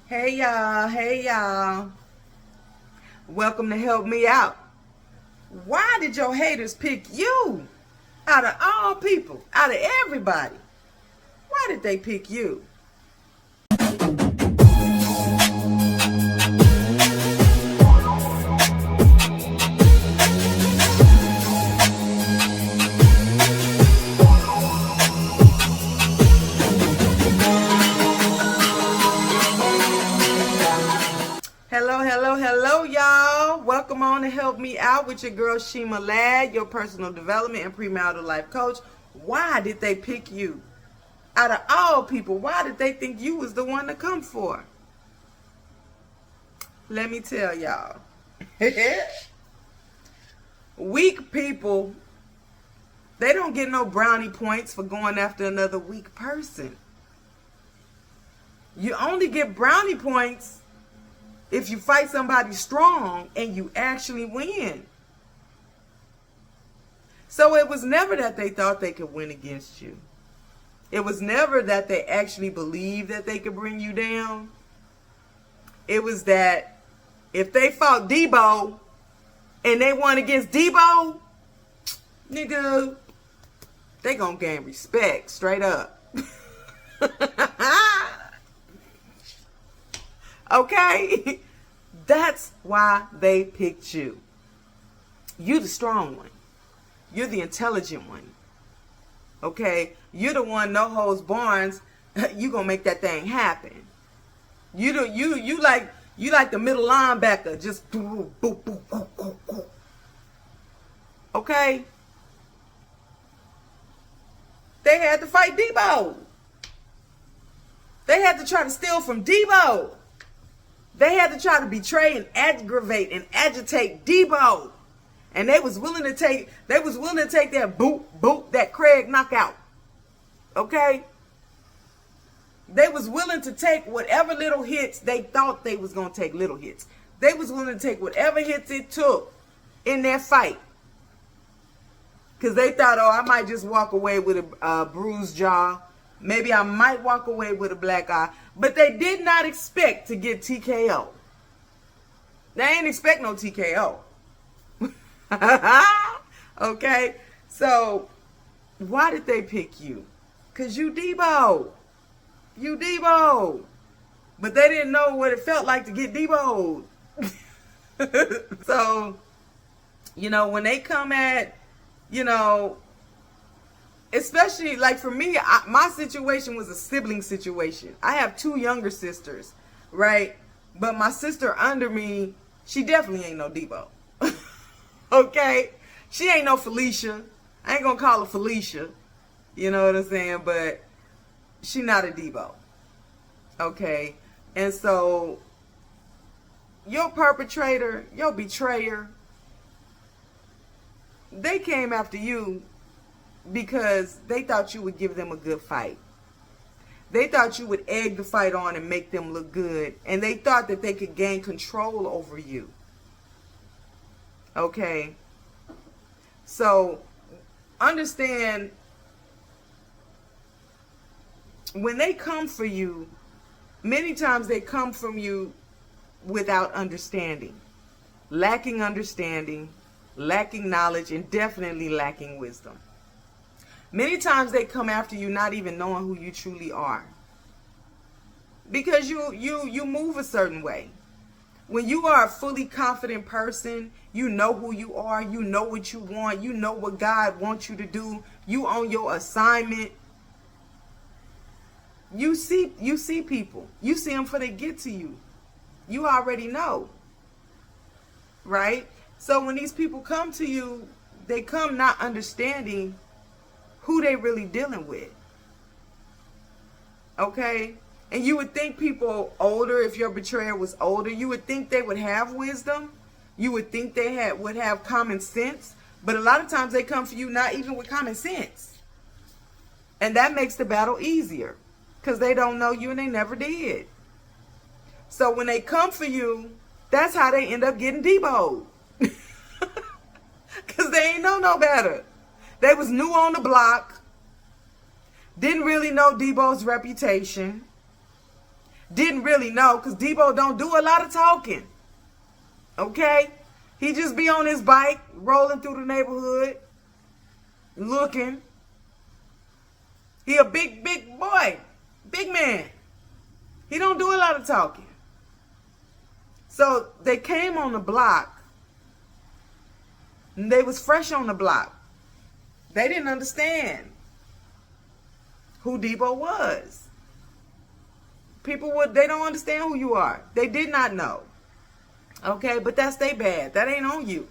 Hey y'all, hey y'all. Welcome to Help Me Out. Why did your haters pick you? Out of all people, out of everybody. Why did they pick you? Hello, y'all. Welcome on to Help Me Out with your girl Shema Ladd, your personal development and premarital life coach. Why did they pick you? Out of all people, why did they think you was the one to come for? Let me tell y'all. Weak people, they don't get no brownie points for going after another weak person. You only get brownie points if you fight somebody strong and you actually win. So it was never that they thought they could win against you. It was never that they actually believed that they could bring you down. It was that if they fought Debo and they won against Debo, nigga, they gonna gain respect straight up. Okay? That's why they picked you. You the strong one. You're the intelligent one. Okay? You're the one, no holds barns. You gonna make that thing happen. You like the middle linebacker. Just boop, boop, boop, boop, boop, boop. Okay? They had to fight Debo. They had to try to steal from Debo. They had to try to betray and aggravate and agitate Debo. And they was willing to take that boop, boop, that Craig knockout. Okay? They was willing to take whatever little hits they thought they was going to take little hits. They was willing to take whatever hits it took in their fight. Because they thought, oh, I might just walk away with a bruised jaw. Maybe I might walk away with a black eye. But they did not expect to get TKO. They ain't expect no TKO. Okay? So, why did they pick you? Because you Debo. You Debo. But they didn't know what it felt like to get Debo'd. So, when they come at, especially like for me, my situation was a sibling situation. I have two younger sisters, right? But my sister under me, she definitely ain't no Debo. Okay? She ain't no Felicia. I ain't gonna call her Felicia. You know what I'm saying? But she not a Debo. Okay? And so your perpetrator, your betrayer, they came after you because they thought you would give them a good fight. They thought you would egg the fight on and make them look good. And they thought that they could gain control over you. Okay? So, understand, when they come for you, many times they come from you without understanding. Lacking understanding, lacking knowledge, and definitely lacking wisdom. Many times they come after you not even knowing who you truly are. Because you move a certain way. When you are a fully confident person, you know who you are, you know what you want, you know what God wants you to do, you on your assignment. You see people. You see them before they get to you. You already know. Right? So when these people come to you, they come not understanding who they really dealing with. Okay? And you would think people older, if your betrayer was older, you would think they would have wisdom. You would think they would have common sense. But a lot of times they come for you not even with common sense. And that makes the battle easier. Because they don't know you and they never did. So when they come for you, that's how they end up getting Debo'd. Because they ain't know no better. They was new on the block. Didn't really know Debo's reputation. didn't really know, because Debo don't do a lot of talking. Okay? He just be on his bike, rolling through the neighborhood, looking. He a big boy, big man. He don't do a lot of talking. So they came on the block, and they was fresh on the block. They didn't understand who Debo was. They don't understand who you are. They did not know. Okay, but that's they bad. That ain't on you.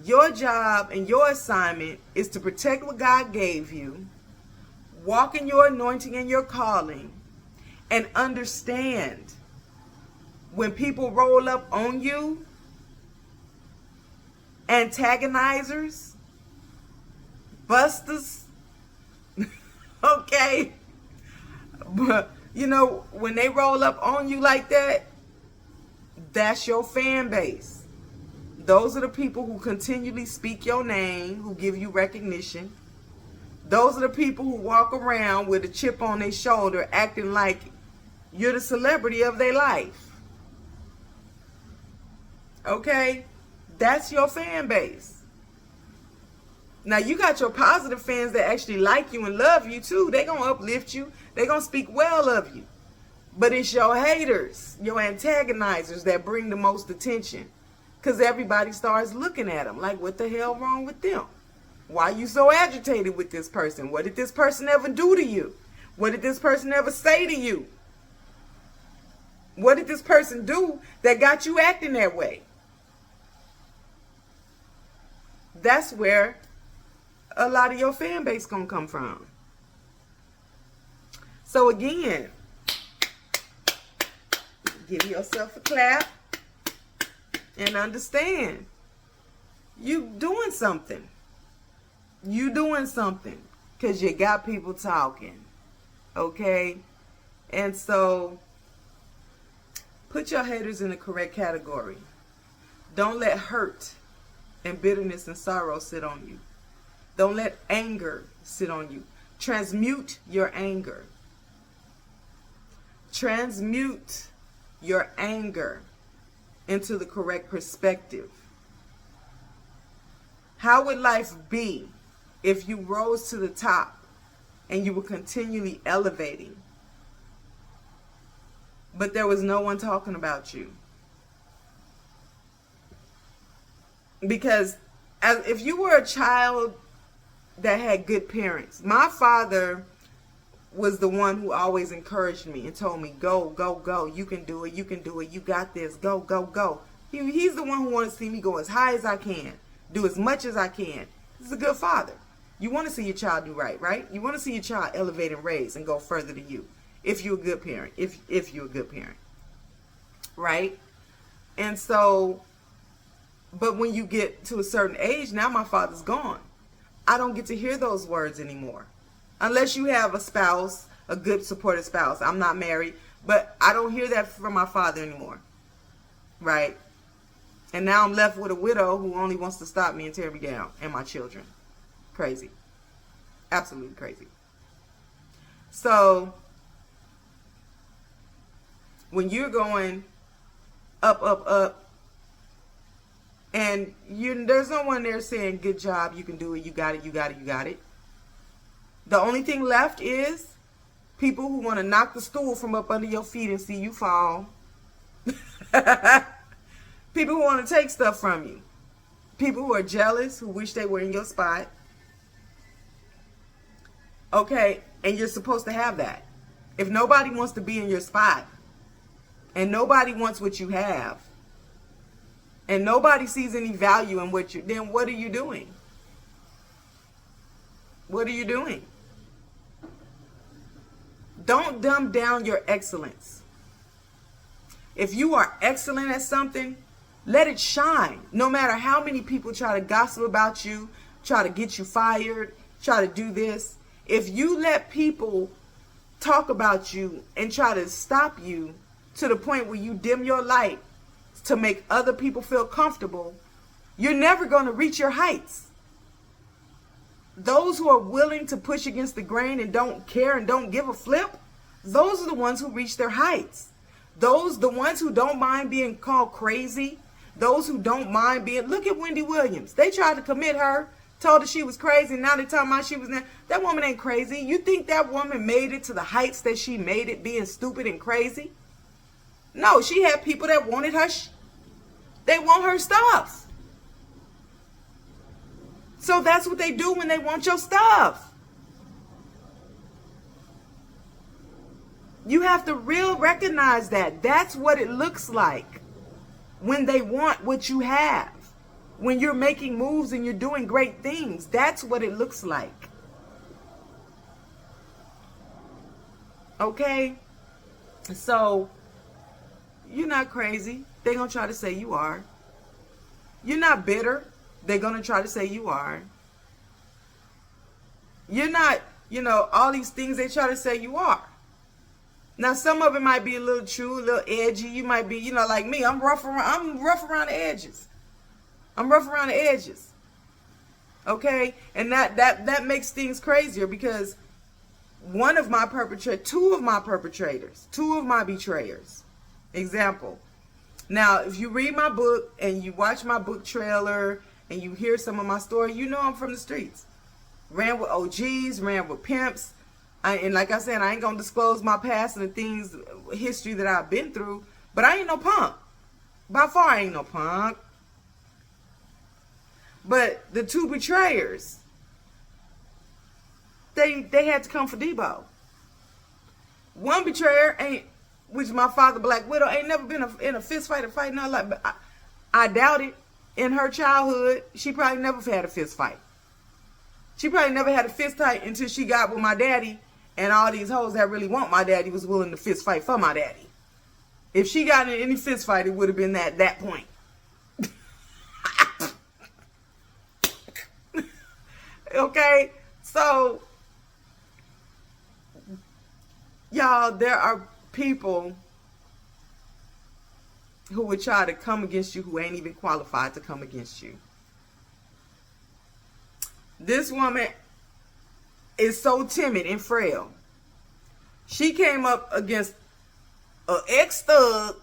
Your job and your assignment is to protect what God gave you, walk in your anointing and your calling, and understand when people roll up on you, antagonizers, busters, okay? But, when they roll up on you like that, that's your fan base. Those are the people who continually speak your name, who give you recognition. Those are the people who walk around with a chip on their shoulder acting like you're the celebrity of their life. Okay? That's your fan base. Now, you got your positive fans that actually like you and love you too. They're going to uplift you. They're going to speak well of you. But it's your haters, your antagonizers that bring the most attention. Because everybody starts looking at them like, what the hell wrong with them? Why are you so agitated with this person? What did this person ever do to you? What did this person ever say to you? What did this person do that got you acting that way? That's where a lot of your fan base gonna come from. So again, give yourself a clap and understand you doing something. You doing something because you got people talking. Okay? And so put your haters in the correct category. Don't let hurt and bitterness and sorrow sit on you. Don't let anger sit on you. Transmute your anger. Transmute your anger into the correct perspective. How would life be if you rose to the top and you were continually elevating, but there was no one talking about you? Because if you were a child that had good parents, my father was the one who always encouraged me and told me, go, go, go. You can do it. You can do it. You got this. Go, go, go. He's the one who wanted to see me go as high as I can, do as much as I can. He's a good father. You want to see your child do right, right? You want to see your child elevate and raise and go further than you. If you're a good parent, if you're a good parent, right? And so, but when you get to a certain age, now my father's gone. I don't get to hear those words anymore. Unless you have a spouse, a good supportive spouse. I'm not married, but I don't hear that from my father anymore, right? And now I'm left with a widow who only wants to stop me and tear me down and my children. Crazy. Absolutely crazy. So, when you're going up, up, up, and there's no one there saying, good job, you can do it, you got it, you got it, you got it. The only thing left is people who want to knock the stool from up under your feet and see you fall. People who want to take stuff from you. People who are jealous, who wish they were in your spot. Okay, and you're supposed to have that. If nobody wants to be in your spot, and nobody wants what you have, and nobody sees any value in then what are you doing? What are you doing? Don't dumb down your excellence. If you are excellent at something, let it shine. No matter how many people try to gossip about you, try to get you fired, try to do this. If you let people talk about you and try to stop you to the point where you dim your light to make other people feel comfortable, you're never going to reach your heights. Those who are willing to push against the grain and don't care and don't give a flip, Those are the ones who reach their heights. The ones who don't mind being called crazy. Those who don't mind being, look at Wendy Williams. They tried to commit her, told her she was crazy. Now they talking about she was, that woman ain't crazy. You think that woman made it to the heights that she made it being stupid and crazy? No, she had people that wanted her, they want her stuff. So that's what they do when they want your stuff. You have to recognize that. That's what it looks like when they want what you have. When you're making moves and you're doing great things, that's what it looks like. Okay? So, you're not crazy. They're going to try to say you are. You're not bitter. They're going to try to say you are. You're not, all these things they try to say you are. Now, some of it might be a little true, a little edgy. You might be, like me. I'm rough around the edges. I'm rough around the edges. Okay? And that makes things crazier because two of my betrayers. Example. Now, if you read my book and you watch my book trailer and you hear some of my story, I'm from the streets. Ran with OGs, ran with pimps. And like I said, I ain't going to disclose my past and the things, history that I've been through. But I ain't no punk. By far, I ain't no punk. But the two betrayers, they had to come for Debo. One betrayer which my father, Black Widow, ain't never been in a fist fight or fight nothing like. But I doubt it. In her childhood, she probably never had a fist fight. She probably never had a fist fight until she got with my daddy. And all these hoes that really want my daddy was willing to fist fight for my daddy. If she got in any fist fight, it would have been that point. Okay? So, y'all, there are people who would try to come against you who ain't even qualified to come against you. This woman is so timid and frail. She came up against an ex-thug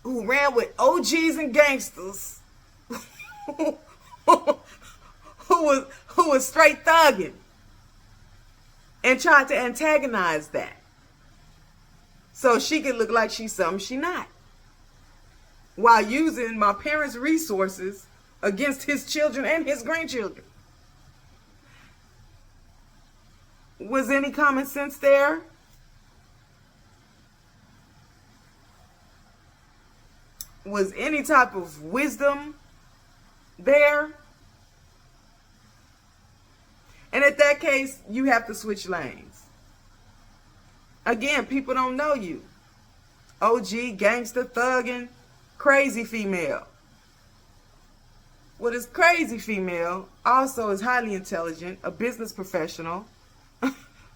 who ran with OGs and gangsters who was straight thugging and tried to antagonize that so she could look like she's something she not, while using my parents' resources against his children and his grandchildren. Was any common sense there? Was any type of wisdom there? And at that case, you have to switch lanes. Again, people don't know you. OG, gangster, thugging, crazy female. Well, this crazy female also is highly intelligent, a business professional,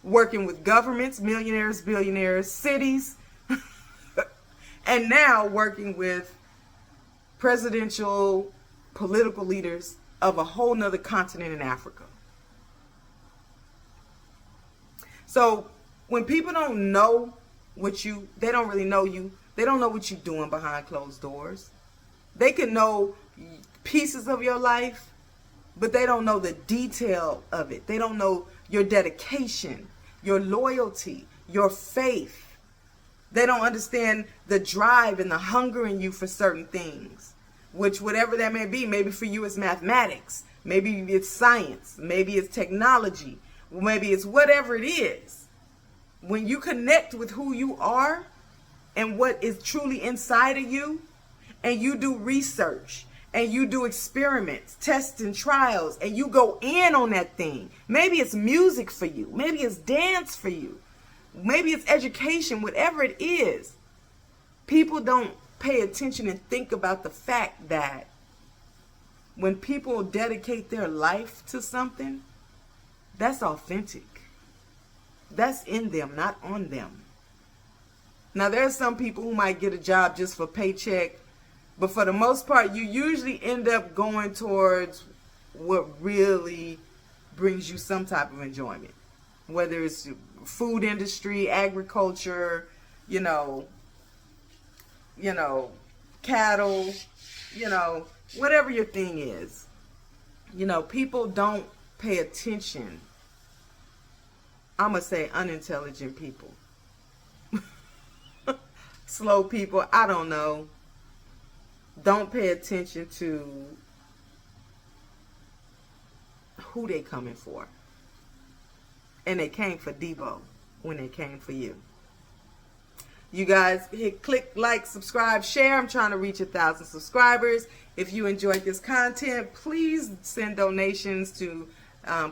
working with governments, millionaires, billionaires, cities, and now working with presidential political leaders of a whole nother continent in Africa. So when people don't know they don't really know you, they don't know what you're doing behind closed doors. They can know pieces of your life, but they don't know the detail of it. They don't know your dedication, your loyalty, your faith. They don't understand the drive and the hunger in you for certain things, which whatever that may be, maybe for you it's mathematics, maybe it's science, maybe it's technology, maybe it's whatever it is. When you connect with who you are and what is truly inside of you, and you do research, and you do experiments, tests and trials, and you go in on that thing. Maybe it's music for you. Maybe it's dance for you. Maybe it's education, whatever it is. People don't pay attention and think about the fact that when people dedicate their life to something, that's authentic. That's in them, not on them. Now, there's some people who might get a job just for paycheck, but for the most part, you usually end up going towards what really brings you some type of enjoyment. Whether it's food industry, agriculture, you know, cattle, whatever your thing is. People don't pay attention. I'm going to say unintelligent people. Slow people, I don't know. Don't pay attention to who they coming for. And they came for Debo when they came for you. You guys click like, subscribe, share. I'm trying to reach 1,000 subscribers. If you enjoyed this content, please send donations to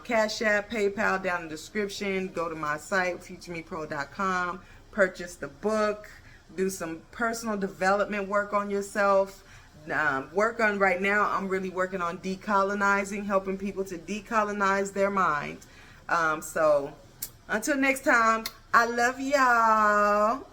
Cash App, PayPal down in the description. Go to my site, futuremepro.com. Purchase the book. Do some personal development work on yourself. Right now, I'm really working on decolonizing, helping people to decolonize their mind. So until next time, I love y'all.